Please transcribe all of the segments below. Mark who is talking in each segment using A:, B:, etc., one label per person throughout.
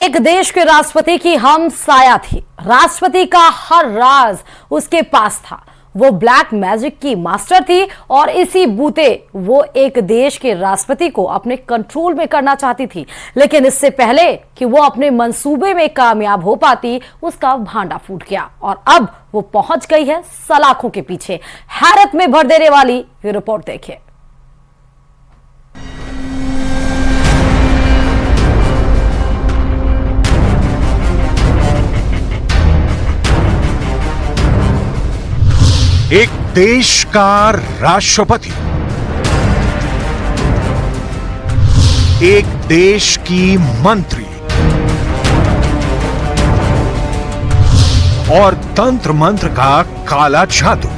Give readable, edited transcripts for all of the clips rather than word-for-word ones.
A: एक देश के राष्ट्रपति की हम साया थी। राष्ट्रपति का हर राज उसके पास था। वो ब्लैक मैजिक की मास्टर थी और इसी बूते वो एक देश के राष्ट्रपति को अपने कंट्रोल में करना चाहती थी। लेकिन इससे पहले कि वो अपने मंसूबे में कामयाब हो पाती, उसका भांडा फूट गया और अब वो पहुंच गई है सलाखों के पीछे। हैरत में भर देने वाली ये रिपोर्ट देखिए।
B: एक देश का राष्ट्रपति, एक देश की मंत्री और तंत्र मंत्र का काला जादू।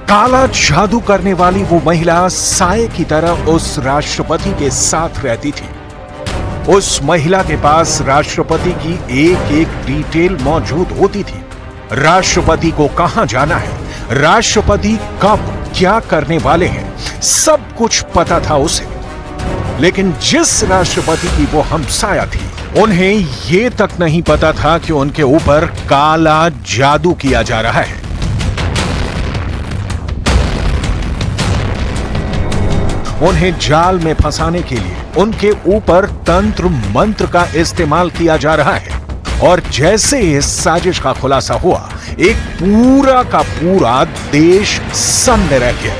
B: काला जादू करने वाली वो महिला साये की तरह उस राष्ट्रपति के साथ रहती थी। उस महिला के पास राष्ट्रपति की एक एक डिटेल मौजूद होती थी। राष्ट्रपति को कहां जाना है, राष्ट्रपति कब क्या करने वाले हैं, सब कुछ पता था उसे। लेकिन जिस राष्ट्रपति की वो हमसाया थी, उन्हें ये तक नहीं पता था कि उनके ऊपर काला जादू किया जा रहा है। उन्हें जाल में फंसाने के लिए उनके ऊपर तंत्र मंत्र का इस्तेमाल किया जा रहा है। और जैसे इस साजिश का खुलासा हुआ, एक पूरा का पूरा देश सन्न रह गया।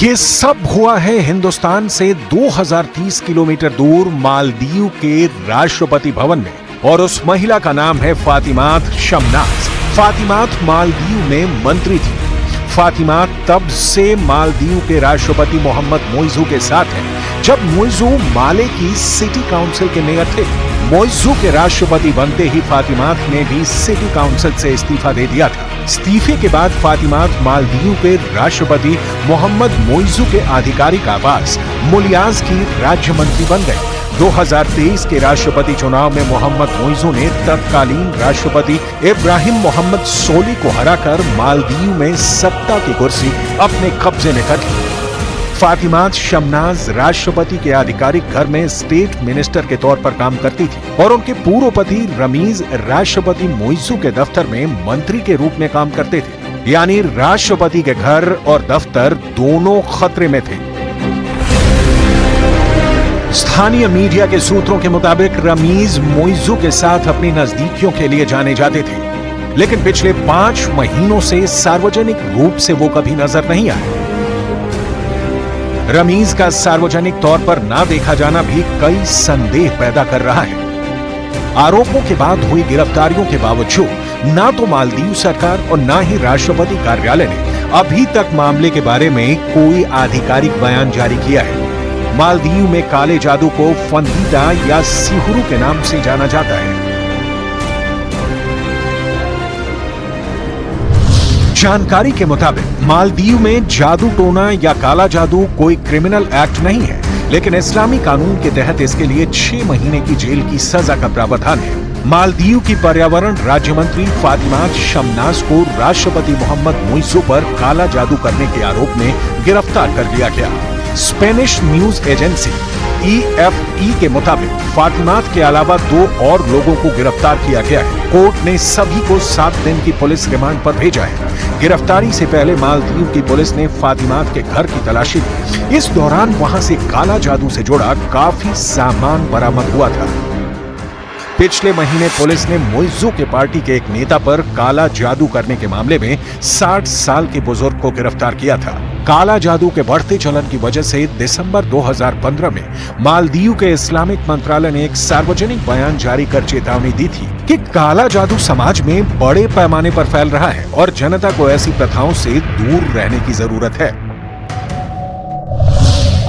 B: ये सब हुआ है हिंदुस्तान से 2030 किलोमीटर दूर मालदीव के राष्ट्रपति भवन में, और उस महिला का नाम है फातिमात शमनाज। फातिमात मालदीव में मंत्री थी। फातिमा तब से मालदीव के राष्ट्रपति मोहम्मद मोइजू के साथ है, जब मोइजू माले की सिटी काउंसिल के मेयर थे। मोइजू के राष्ट्रपति बनते ही फातिमात ने भी सिटी काउंसिल से इस्तीफा दे दिया था। इस्तीफे के बाद फातिमात मालदीव के राष्ट्रपति मोहम्मद मोइजू के आधिकारिक आवास मुलियाज की राज्य मंत्री बन गए। 2023 के राष्ट्रपति चुनाव में मोहम्मद मोइजू ने तत्कालीन राष्ट्रपति इब्राहिम मोहम्मद सोली को हराकर मालदीव में सत्ता की कुर्सी अपने कब्जे में कर ली। फातिमात शमनाज राष्ट्रपति के आधिकारिक घर में स्टेट मिनिस्टर के तौर पर काम करती थी और उनके पूर्व पति रमीज राष्ट्रपति मोइजू के दफ्तर में मंत्री के रूप में काम करते थे। यानी राष्ट्रपति के घर और दफ्तर दोनों खतरे में थे। स्थानीय मीडिया के सूत्रों के मुताबिक रमीज मोइजू के साथ अपनी नजदीकियों के लिए जाने जाते थे, लेकिन पिछले 5 महीनों से सार्वजनिक रूप से वो कभी नजर नहीं आए। रमीज का सार्वजनिक तौर पर ना देखा जाना भी कई संदेह पैदा कर रहा है। आरोपों के बाद हुई गिरफ्तारियों के बावजूद ना तो मालदीव सरकार और ना ही राष्ट्रपति कार्यालय ने अभी तक मामले के बारे में कोई आधिकारिक बयान जारी किया है। मालदीव में काले जादू को फंदीदा या सिहुरू के नाम से जाना जाता है। जानकारी के मुताबिक मालदीव में जादू टोना या काला जादू कोई क्रिमिनल एक्ट नहीं है, लेकिन इस्लामी कानून के तहत इसके लिए 6 महीने की जेल की सजा का प्रावधान है। मालदीव की पर्यावरण राज्य मंत्री फातिमात शमनाज को राष्ट्रपति मोहम्मद मोइजू पर काला जादू करने के आरोप में गिरफ्तार कर लिया गया। स्पेनिश न्यूज एजेंसी EFE के मुताबिक फातिमात के अलावा 2 और लोगों को गिरफ्तार किया गया है। कोर्ट ने सभी को 7 दिन की पुलिस रिमांड पर भेजा है। गिरफ्तारी से पहले मालदीव की पुलिस ने फातिमात के घर की तलाशी ली। इस दौरान वहां से काला जादू से जुड़ा काफी सामान बरामद हुआ था। पिछले महीने पुलिस ने मोइजू के पार्टी के एक नेता पर काला जादू करने के मामले में 60 साल के बुजुर्ग को गिरफ्तार किया था। काला जादू के बढ़ते चलन की वजह से दिसंबर 2015 में मालदीव के इस्लामिक मंत्रालय ने एक सार्वजनिक बयान जारी कर चेतावनी दी थी कि काला जादू समाज में बड़े पैमाने पर फैल रहा है और जनता को ऐसी प्रथाओं से दूर रहने की जरूरत है।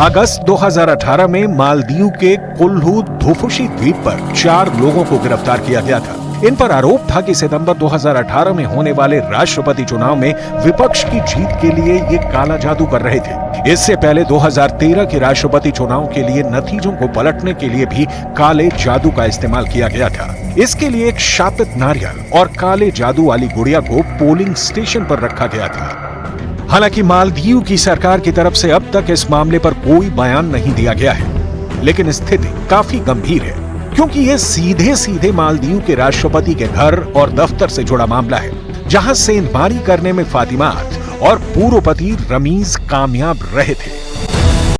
B: अगस्त 2018 में मालदीव के कुल्लू धुफुशी द्वीप पर 4 लोगों को गिरफ्तार किया गया था। इन पर आरोप था कि सितंबर 2018 में होने वाले राष्ट्रपति चुनाव में विपक्ष की जीत के लिए ये काला जादू कर रहे थे। इससे पहले 2013 के राष्ट्रपति चुनाव के लिए नतीजों को पलटने के लिए भी काले जादू का इस्तेमाल किया गया था। इसके लिए एक शापित नारियल और काले जादू वाली गुड़िया को पोलिंग स्टेशन पर रखा गया था। हालांकि मालदीव की सरकार की तरफ से अब तक इस मामले पर कोई बयान नहीं दिया गया है, लेकिन स्थिति काफी गंभीर है क्योंकि ये सीधे सीधे मालदीव के राष्ट्रपति के घर और दफ्तर से जुड़ा मामला है, जहां सेंधमारी करने में फातिमात और पूर्व पति रमीज कामयाब रहे थे।